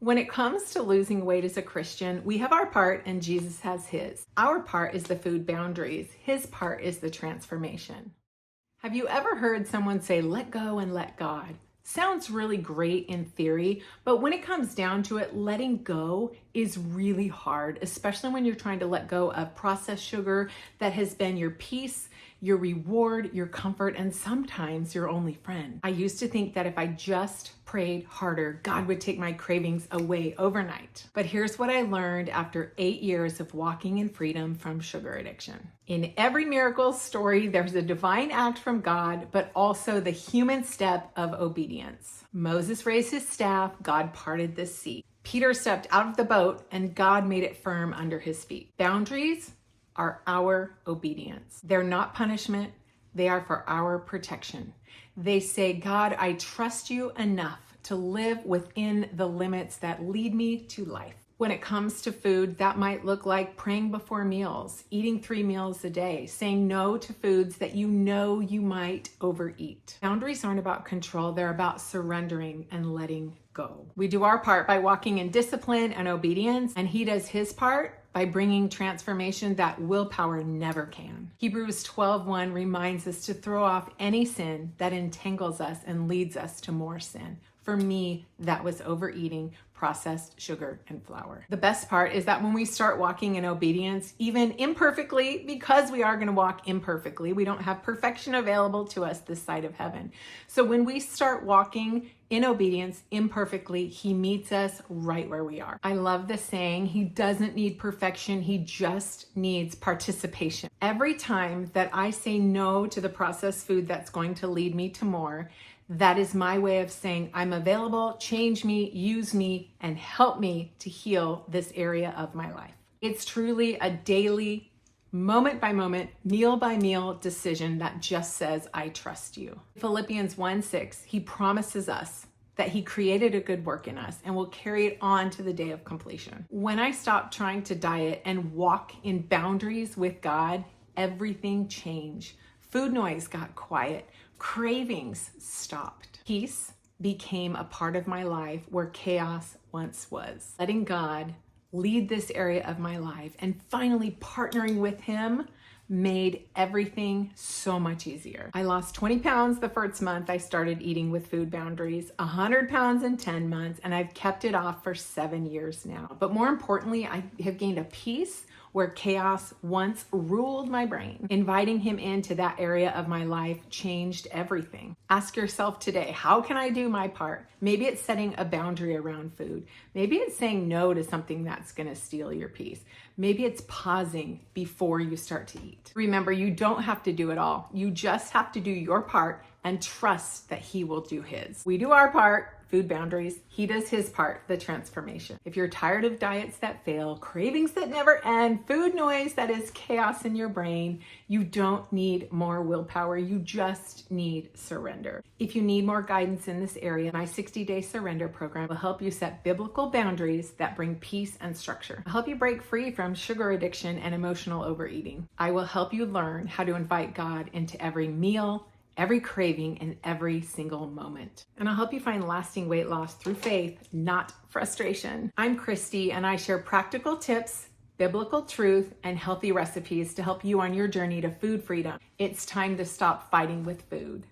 When it comes to losing weight as a Christian, we have our part and Jesus has his. Our part is the food boundaries. His part is the transformation. Have you ever heard someone say, let go and let God? Sounds really great in theory, but when it comes down to it, letting go is really hard, especially when you're trying to let go of processed sugar that has been your peace, your reward, your comfort, and sometimes your only friend. I used to think that if I just prayed harder, God would take my cravings away overnight. But here's what I learned after 8 years of walking in freedom from sugar addiction. In every miracle story, there's a divine act from God, but also the human step of obedience. Moses raised his staff, God parted the sea. Peter stepped out of the boat, and God made it firm under his feet. Boundaries are our obedience. They're not punishment. They are for our protection. They say, God, I trust you enough to live within the limits that lead me to life. When it comes to food, that might look like praying before meals, eating 3 meals a day, saying no to foods that you know you might overeat. Boundaries aren't about control. They're about surrendering and letting go. We do our part by walking in discipline and obedience, and he does his part by bringing transformation that willpower never can. Hebrews 12:1 reminds us to throw off any sin that entangles us and leads us to more sin. For me, that was overeating processed sugar and flour. The best part is that when we start walking in obedience, even imperfectly, because we are going to walk imperfectly, we don't have perfection available to us this side of heaven. So when we start walking in obedience imperfectly, he meets us right where we are. I love the saying, he doesn't need perfection, he just needs participation. Every time that I say no to the processed food that's going to lead me to more, that is my way of saying, I'm available, change me, use me, and help me to heal this area of my life. It's truly a daily, moment by moment, meal by meal decision that just says, I trust you. Philippians 1:6, he promises us that he created a good work in us and will carry it on to the day of completion. When I stopped trying to diet and walk in boundaries with God, everything changed. Food noise got quiet. Cravings stopped. Peace became a part of my life where chaos once was. Letting God lead this area of my life and finally partnering with him made everything so much easier. I lost 20 pounds the first month I started eating with food boundaries, 100 pounds in 10 months, and I've kept it off for 7 years now. But more importantly, I have gained a peace where chaos once ruled my brain. Inviting him into that area of my life changed everything. Ask yourself today, how can I do my part? Maybe it's setting a boundary around food. Maybe it's saying no to something that's gonna steal your peace. Maybe it's pausing before you start to eat. Remember, you don't have to do it all. You just have to do your part and trust that he will do his. We do our part, food boundaries. He does his part, the transformation. If you're tired of diets that fail, cravings that never end, food noise that is chaos in your brain, you don't need more willpower. You just need surrender. If you need more guidance in this area, my 60-day surrender program will help you set biblical boundaries that bring peace and structure. I'll help you break free from sugar addiction and emotional overeating. I will help you learn how to invite God into every meal, every craving, and every single moment. And I'll help you find lasting weight loss through faith, not frustration. I'm Christy, and I share practical tips, biblical truth, and healthy recipes to help you on your journey to food freedom. It's time to stop fighting with food.